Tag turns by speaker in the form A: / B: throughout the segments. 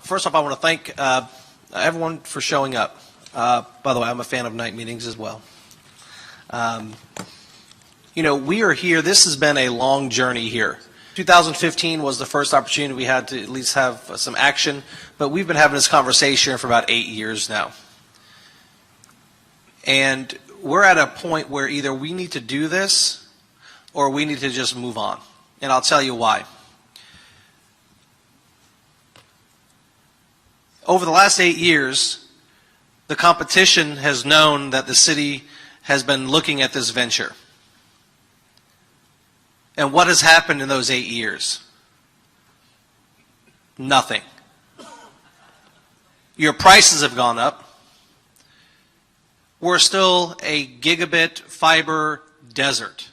A: First off, I want to thank everyone for showing up. By the way, I'm a fan of night meetings as well. We are here. This has been a long journey here. 2015 was the first opportunity we had to at least have some action, but we've been having this conversation for about 8 years now. And we're at a point where either we need to do this or we need to just move on. And I'll tell you why. Over the last 8 years, the competition has known that the city has been looking at this venture. And what has happened in those 8 years? Nothing. Your prices have gone up. We're still a gigabit fiber desert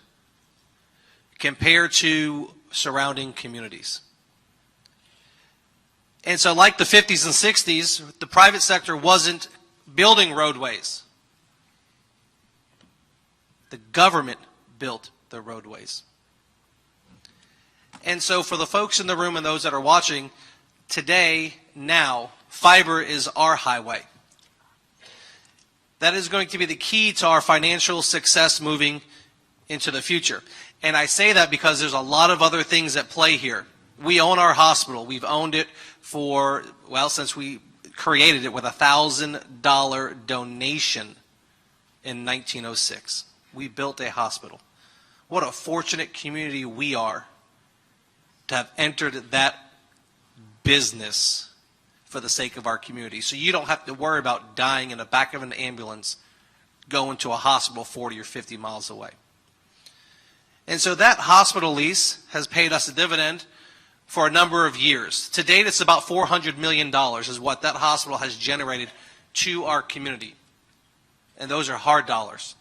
A: compared to surrounding communities. And so like the 50s and 60s, the private sector wasn't building roadways. The government built the roadways. And so for the folks in the room and those that are watching, today, now, fiber is our highway. That is going to be the key to our financial success moving into the future. And I say that because there's a lot of other things at play here. We own our hospital. We've owned it for, well, since we created it with a $1,000 donation in 1906. We built a hospital. What a fortunate community we are to have entered that business for the sake of our community. So you don't have to worry about dying in the back of an ambulance going to a hospital 40 or 50 miles away. And so that hospital lease has paid us a dividend for a number of years. To date, it's about $400 million is what that hospital has generated to our community. And those are hard dollars.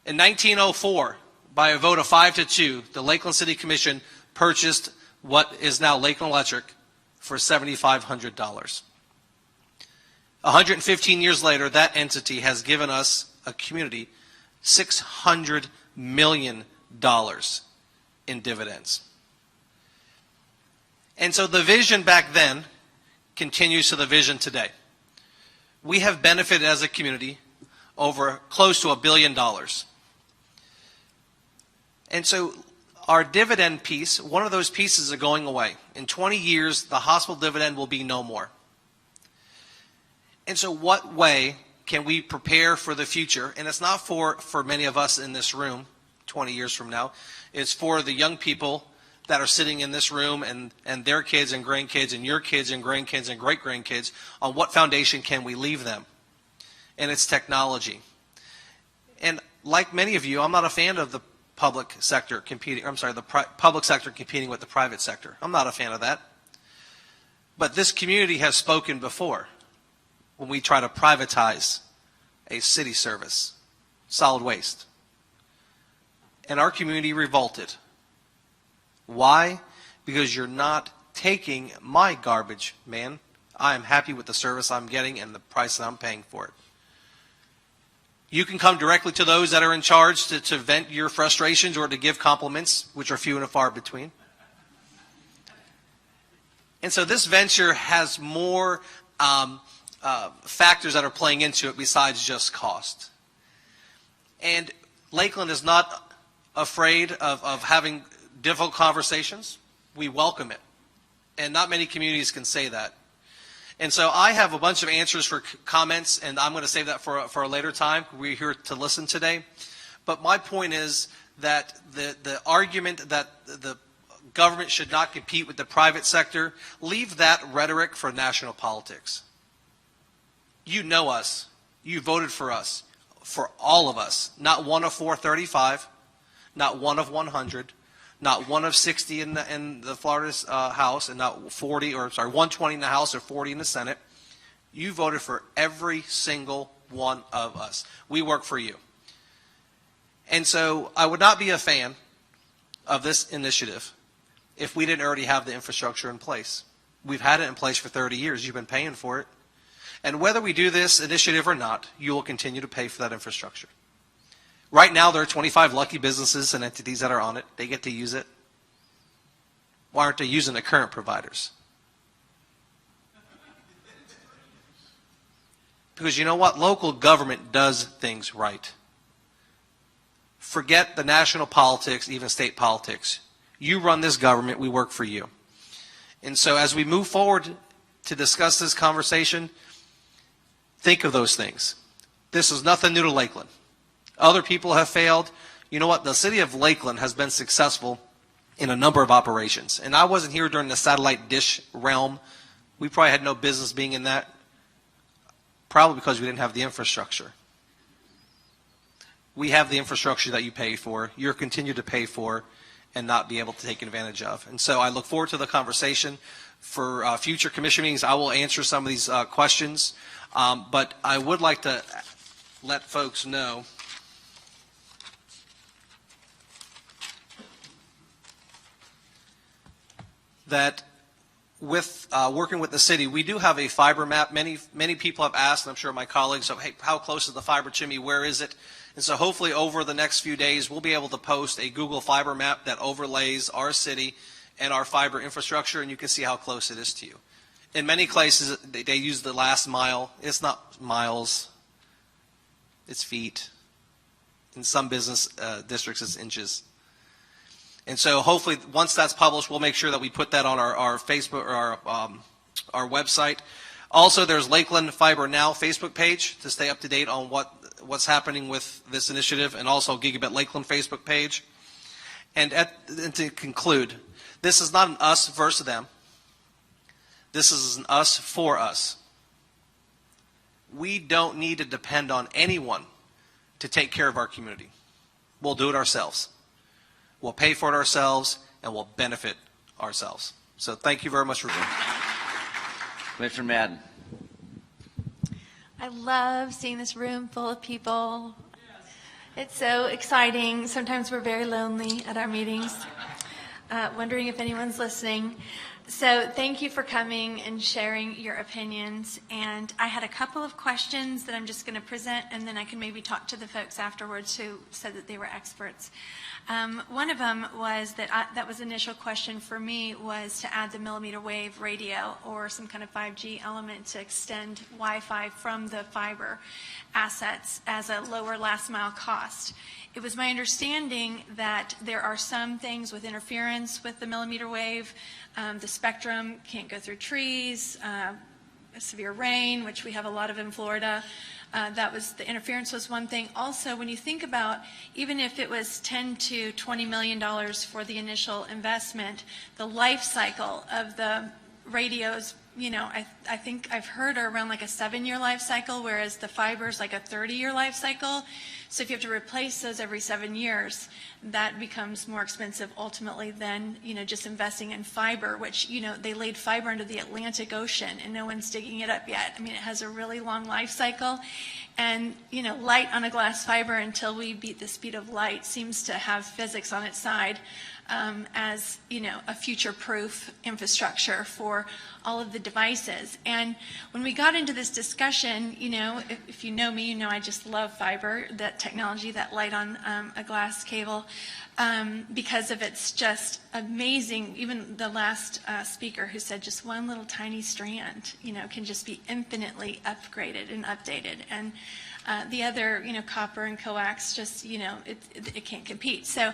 A: In 1904, by a vote of 5-2, the Lakeland City Commission purchased what is now Lakeland Electric for $7,500. 115 years later, that entity has given us a community $600 million in dividends. And so the vision back then continues to the vision today. We have benefited as a community over close to $1 billion. And so our dividend piece, one of those pieces are going away. In 20 years, the hospital dividend will be no more. And so what way can we prepare for the future? And it's not for many of us in this room 20 years from now. It's for the young people that are sitting in this room and their kids and grandkids and your kids and grandkids and great-grandkids on what foundation can we leave them. And it's technology. And like many of you, I'm not a fan of the public sector competing, public sector competing with the private sector. I'm not a fan of that. But this community has spoken before when we try to privatize a city service, solid waste. And our community revolted. Why? Because you're not taking my garbage, man. I am happy with the service I'm getting and the price that I'm paying for it. You can come directly to those that are in charge to vent your frustrations or to give compliments, which are few and far between. And so this venture has more factors that are playing into it besides just cost. And Lakeland is not afraid of having difficult conversations. We welcome it. And not many communities can say that. And so I have a bunch of answers for comments, and I'm going to save that for a later time. We're here to listen today. But my point is that the argument that the government should not compete with the private sector, leave that rhetoric for national politics. You know us. You voted for us, for all of us. Not one of 435, not one of 100, not one of 60 in the Florida House, and not 120 in the House or 40 in the Senate. You voted for every single one of us. We work for you. And so I would not be a fan of this initiative if we didn't already have the infrastructure in place. We've had it in place for 30 years. You've been paying for it. And whether we do this initiative or not, you will continue to pay for that infrastructure. Right now, there are 25 lucky businesses and entities that are on it. They get to use it. Why aren't they using the current providers? Because you know what? Local government does things right. Forget the national politics, even state politics. You run this government, we work for you. And so as we move forward to discuss this conversation, think of those things. This is nothing new to Lakeland. Other people have failed. You know what? The city of Lakeland has been successful in a number of operations. And I wasn't here during the satellite dish realm. We probably had no business being in that, probably because we didn't have the infrastructure. We have the infrastructure that you pay for, you're continue to pay for, and not be able to take advantage of. And so I look forward to the conversation. For future commission meetings, I will answer some of these questions. But I would like to let folks know that with working with the city, we do have a fiber map. Many people have asked, and I'm sure my colleagues have, hey, how close is the fiber to me? Where is it? And so hopefully over the next few days, we'll be able to post a Google fiber map that overlays our city and our fiber infrastructure, and you can see how close it is to you. In many places, they use the last mile. It's not miles, it's feet. In some business districts, it's inches. And so hopefully once that's published, we'll make sure that we put that on our Facebook or our website. Also, there's Lakeland Fiber Now Facebook page to stay up to date on what's happening with this initiative, and also Gigabit Lakeland Facebook page. And to conclude, this is not an us versus them. This is an us for us. We don't need to depend on anyone to take care of our community. We'll do it ourselves. We'll pay for it ourselves, and we'll benefit ourselves. So thank you very much for being here.
B: Commissioner Madden.
C: I love seeing this room full of people. It's so exciting. Sometimes we're very lonely at our meetings, wondering if anyone's listening. So thank you for coming and sharing your opinions. And I had a couple of questions that I'm just going to present, and then I can maybe talk to the folks afterwards who said that they were experts. One of them was that was initial question for me, was to add the millimeter wave radio or some kind of 5G element to extend Wi-Fi from the fiber assets as a lower last mile cost. It was my understanding that there are some things with interference with the millimeter wave. The spectrum can't go through trees, severe rain, which we have a lot of in Florida. The interference was one thing. Also, when you think about, even if it was $10 to $20 million for the initial investment, the life cycle of the radios, I think I've heard are around like a 7-year life cycle, whereas the fiber is like a 30-year life cycle. So if you have to replace those every 7 years, that becomes more expensive ultimately than, just investing in fiber, which, they laid fiber under the Atlantic Ocean and no one's digging it up yet. I mean, it has a really long life cycle. And, light on a glass fiber until we beat the speed of light seems to have physics on its side. As a future-proof infrastructure for all of the devices. And when we got into this discussion, if you know me, I just love fiber, that technology, that light on a glass cable, because of its just amazing. Even the last speaker who said just one little tiny strand, can just be infinitely upgraded and updated. And the other, copper and coax, just, it can't compete. So,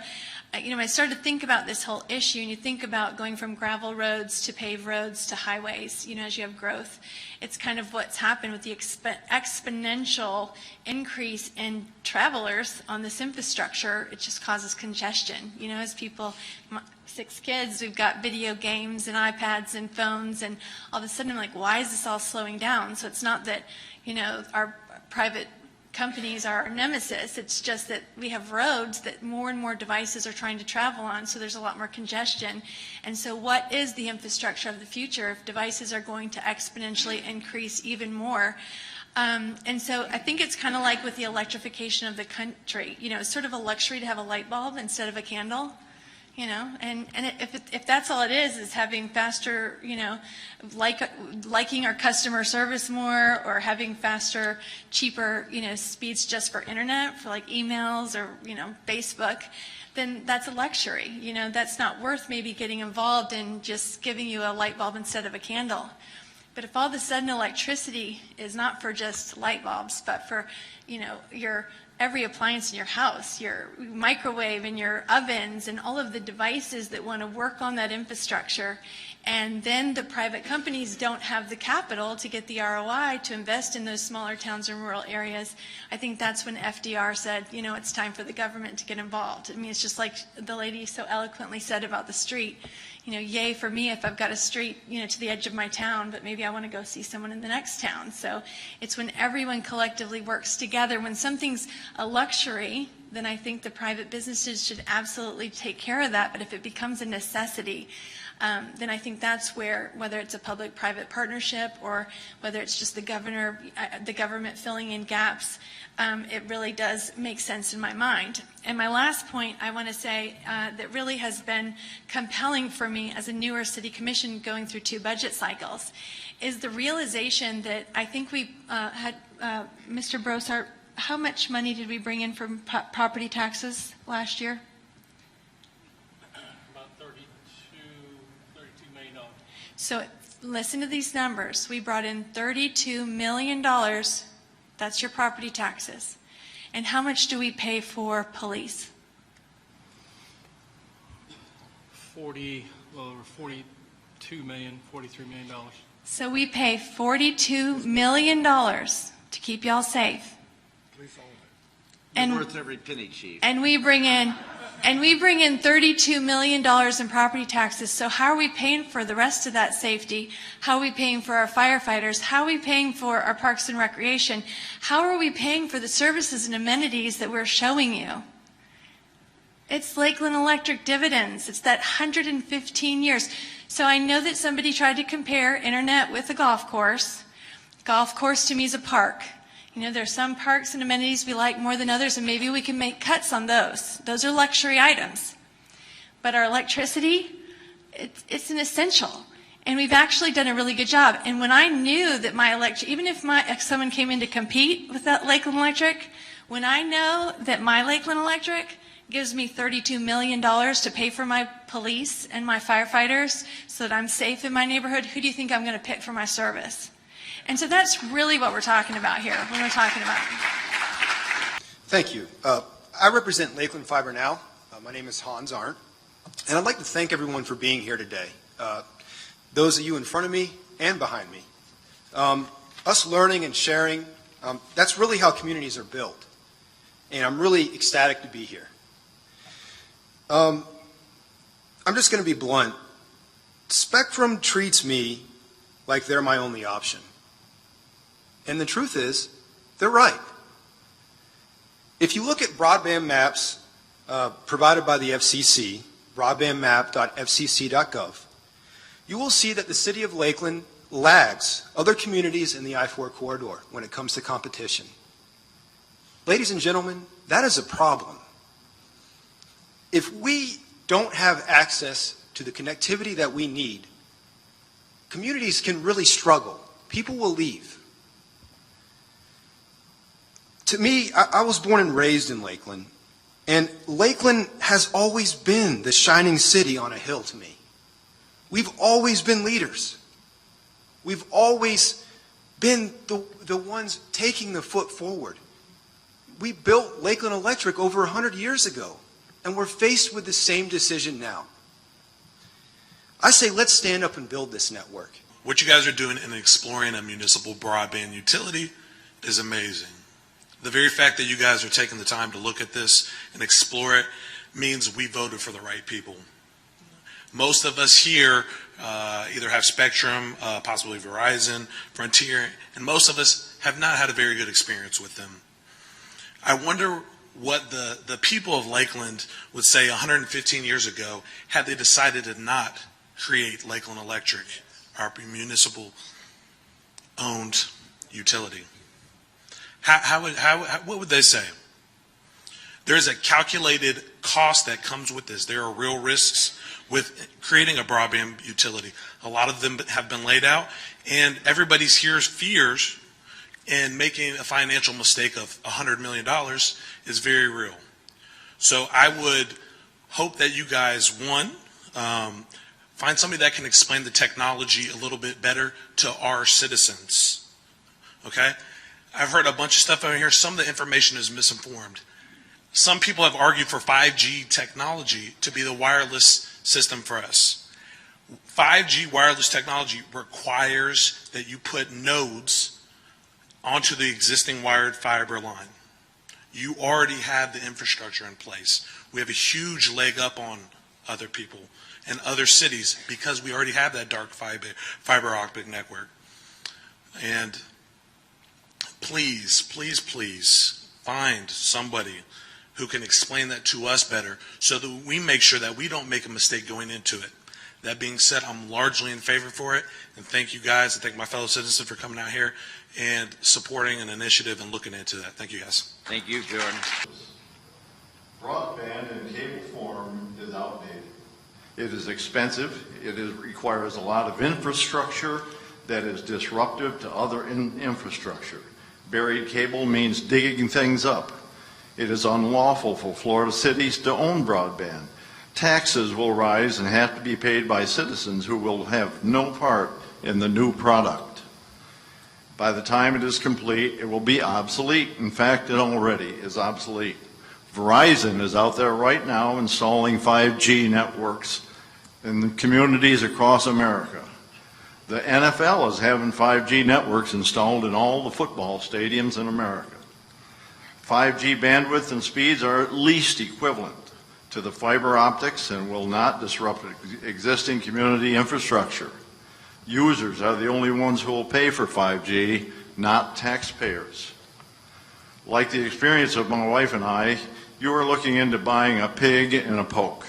C: I started to think about this whole issue, and you think about going from gravel roads to paved roads to highways, as you have growth. It's kind of what's happened with the exponential increase in travelers on this infrastructure. It just causes congestion, as people, 6 kids, we've got video games and iPads and phones, and all of a sudden I'm like, why is this all slowing down? So it's not that, our private companies are our nemesis. It's just that we have roads that more and more devices are trying to travel on, so there's a lot more congestion. And so what is the infrastructure of the future if devices are going to exponentially increase even more? And so I think it's kind of like with the electrification of the country. It's sort of a luxury to have a light bulb instead of a candle. And if that's all it is having faster, liking our customer service more, or having faster, cheaper, speeds just for internet, for like emails or, Facebook, then that's a luxury. That's not worth maybe getting involved in just giving you a light bulb instead of a candle. But if all of a sudden electricity is not for just light bulbs, but for, your every appliance in your house, your microwave and your ovens and all of the devices that want to work on that infrastructure, and then the private companies don't have the capital to get the ROI to invest in those smaller towns and rural areas, I think that's when FDR said, it's time for the government to get involved. I mean, it's just like the lady so eloquently said about the street. Yay for me if I've got a street, to the edge of my town, but maybe I want to go see someone in the next town. So it's when everyone collectively works together. When something's a luxury, then I think the private businesses should absolutely take care of that. But if it becomes a necessity, then I think that's where, whether it's a public-private partnership or whether it's just the government filling in gaps, it really does make sense in my mind. And my last point I want to say that really has been compelling for me as a newer city commission going through 2 budget cycles is the realization that I think we had, Mr. Brossart, how much money did we bring in from property taxes last year?
D: About $32 million.
C: So listen to these numbers. We brought in $32 million. That's your property taxes. And how much do we pay for police?
D: 42 million, $43 million.
C: So we pay $42 million to keep y'all safe. And
B: worth every penny, Chief.
C: And we bring in $32 million in property taxes. So how are we paying for the rest of that safety? How are we paying for our firefighters? How are we paying for our parks and recreation? How are we paying for the services and amenities that we're showing you? It's Lakeland Electric dividends. It's that 115 years. So I know that somebody tried to compare internet with a golf course. Golf course to me is a park. There's some parks and amenities we like more than others, and maybe we can make cuts on those. Those are luxury items. But our electricity, it's an essential. And we've actually done a really good job. And when I knew that even if someone came in to compete with that Lakeland Electric, when I know that my Lakeland Electric gives me $32 million to pay for my police and my firefighters so that I'm safe in my neighborhood, who do you think I'm going to pick for my service? And so that's really what we're talking about here when we're talking about it.
E: Thank you. I represent Lakeland Fiber Now. My name is Hans Arndt, and I'd like to thank everyone for being here today. Those of you in front of me and behind me. Us learning and sharing, that's really how communities are built. And I'm really ecstatic to be here. I'm just going to be blunt. Spectrum treats me like they're my only option. And the truth is, they're right. If you look at broadband maps provided by the FCC, broadbandmap.fcc.gov, you will see that the city of Lakeland lags other communities in the I-4 corridor when it comes to competition. Ladies and gentlemen, that is a problem. If we don't have access to the connectivity that we need, communities can really struggle. People will leave. To me, I was born and raised in Lakeland, and Lakeland has always been the shining city on a hill to me. We've always been leaders. We've always been the ones taking the foot forward. We built Lakeland Electric over 100 years ago, and we're faced with the same decision now. I say let's stand up and build this network.
F: What you guys are doing in exploring a municipal broadband utility is amazing. The very fact that you guys are taking the time to look at this and explore it means we voted for the right people. Most of us here either have Spectrum, possibly Verizon, Frontier, and most of us have not had a very good experience with them. I wonder what the people of Lakeland would say 115 years ago had they decided to not create Lakeland Electric, our municipal-owned utility. What would they say? There's a calculated cost that comes with this. There are real risks with creating a broadband utility. A lot of them have been laid out, and everybody's here's fears, and making a financial mistake of $100 million is very real. So I would hope that you guys, one, Find somebody that can explain the technology a little bit better to our citizens. Okay? I've heard a bunch of stuff over here. Some of the information is misinformed. Some people have argued for 5G technology to be the wireless system for us. 5G wireless technology requires that you put nodes onto the existing wired fiber line. You already have the infrastructure in place. We have a huge leg up on other people and other cities because we already have that dark fiber optic network. And please, please, please find somebody who can explain that to us better so that we make sure that we don't make a mistake going into it. That being said, I'm largely in favor for it, and thank you guys, and thank my fellow citizens for coming out here and supporting an initiative and looking into that. Thank you, guys.
B: Thank you, Jordan.
G: Broadband in cable form is outdated. It is expensive. Requires a lot of infrastructure that is disruptive to other infrastructure. Buried cable means digging things up. It is unlawful for Florida cities to own broadband. Taxes will rise and have to be paid by citizens who will have no part in the new product. By the time it is complete, it will be obsolete. In fact, it already is obsolete. Verizon is out there right now installing 5G networks in communities across America. The NFL is having 5G networks installed in all the football stadiums in America. 5G bandwidth and speeds are at least equivalent to the fiber optics and will not disrupt existing community infrastructure. Users are the only ones who will pay for 5G, not taxpayers. Like the experience of my wife and I, you are looking into buying a pig in a poke.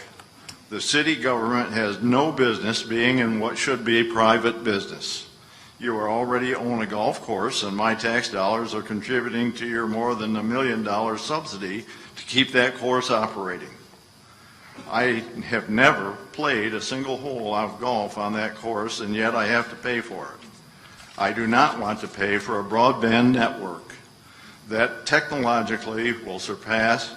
G: The city government has no business being in what should be private business. You already own a golf course, and my tax dollars are contributing to your more than $1 million subsidy to keep that course operating. I have never played a single hole of golf on that course, and yet I have to pay for it. I do not want to pay for a broadband network that technology will surpass,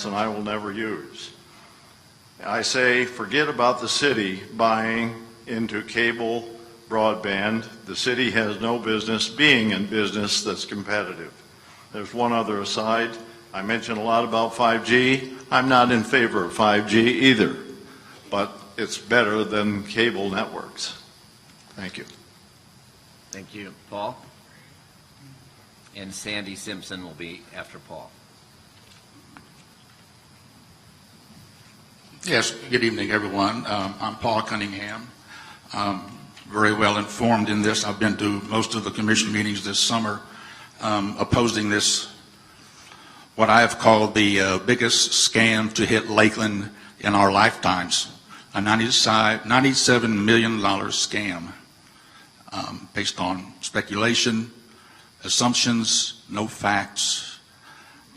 G: and I will never use. I say, forget about the city buying into cable broadband. The city has no business being in business that's competitive. There's one other aside. I mentioned a lot about 5G. I'm not in favor of 5G either, but it's better than cable networks. Thank you.
B: Thank you, Paul. And Sandy Simpson will be after Paul.
H: Yes, good evening, everyone. I'm Paul Cunningham. Very well informed in this. I've been to most of the commission meetings this summer opposing this, what I have called the biggest scam to hit Lakeland in our lifetimes, a $97 million scam based on speculation, assumptions, no facts.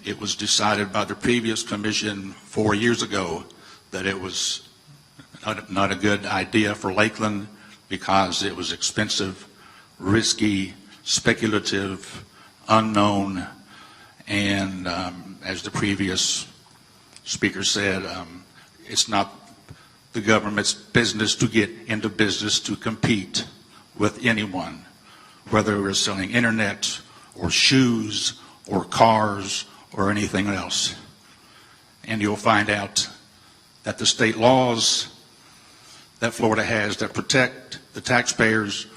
H: It was decided by the previous commission 4 years ago that it was not a good idea for Lakeland because it was expensive, risky, speculative, unknown, and as the previous speaker said, it's not the government's business to get into business to compete with anyone, whether we're selling internet or shoes or cars or anything else. And you'll find out that the state laws that Florida has that protect the taxpayers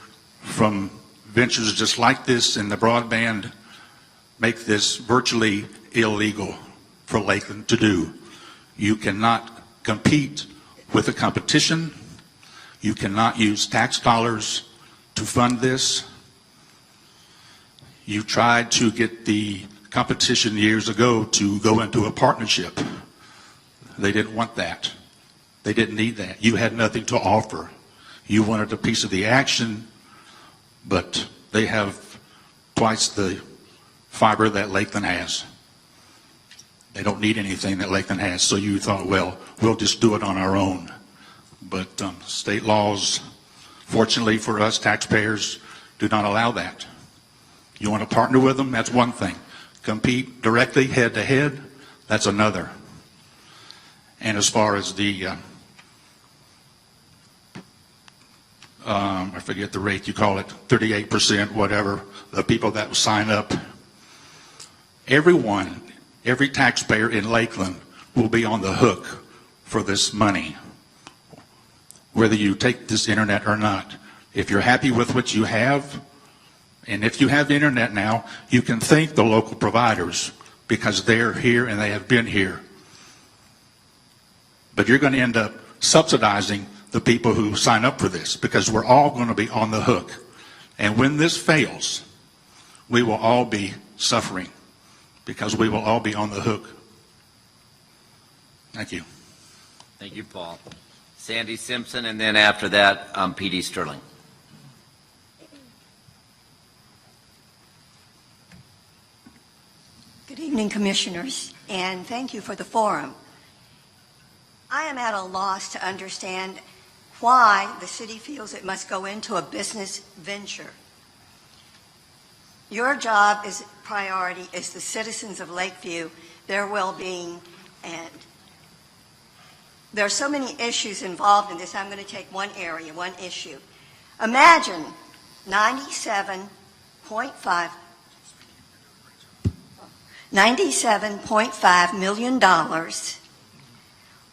H: from ventures just like this in the broadband make this virtually illegal for Lakeland to do. You cannot compete with the competition. You cannot use tax dollars to fund this. You tried to get the competition years ago to go into a partnership. They didn't want that. They didn't need that. You had nothing to offer. You wanted a piece of the action, but they have twice the fiber that Lakeland has. They don't need anything that Lakeland has, so you thought, well, we'll just do it on our own. But state laws, fortunately for us taxpayers, do not allow that. You want to partner with them, that's one thing. Compete directly, head to head, that's another. And as far as the I forget the rate you call it, 38%, whatever, the people that sign up. Everyone, every taxpayer in Lakeland will be on the hook for this money, whether you take this internet or not. If you're happy with what you have, and if you have internet now, you can thank the local providers because they're here and they have been here. But you're going to end up subsidizing the people who sign up for this because we're all going to be on the hook. And when this fails, we will all be suffering because we will all be on the hook. Thank you.
B: Thank you, Paul. Sandy Simpson, and then after that, P.D. Sterling.
I: Good evening, Commissioners, and thank you for the forum. I am at a loss to understand why the city feels it must go into a business venture. Your job is priority is the citizens of Lakeview, their well-being, and there are so many issues involved in this. I'm going to take one area, one issue. Imagine $97.5 million,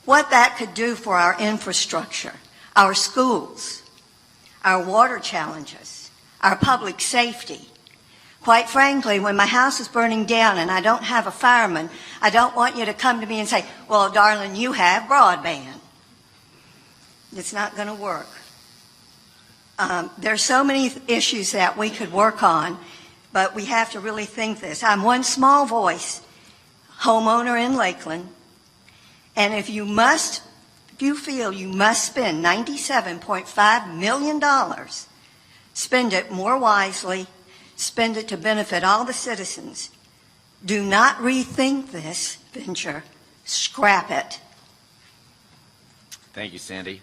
I: what that could do for our infrastructure, our schools, our water challenges, our public safety. Quite frankly, when my house is burning down and I don't have a fireman, I don't want you to come to me and say, well, darling, you have broadband. It's not going to work. There's so many issues that we could work on, but we have to really think this. I'm one small voice, homeowner in Lakeland, and if you feel you must spend $97.5 million, spend it more wisely, spend it to benefit all the citizens. Do not rethink this venture. Scrap it.
B: Thank you, Sandy.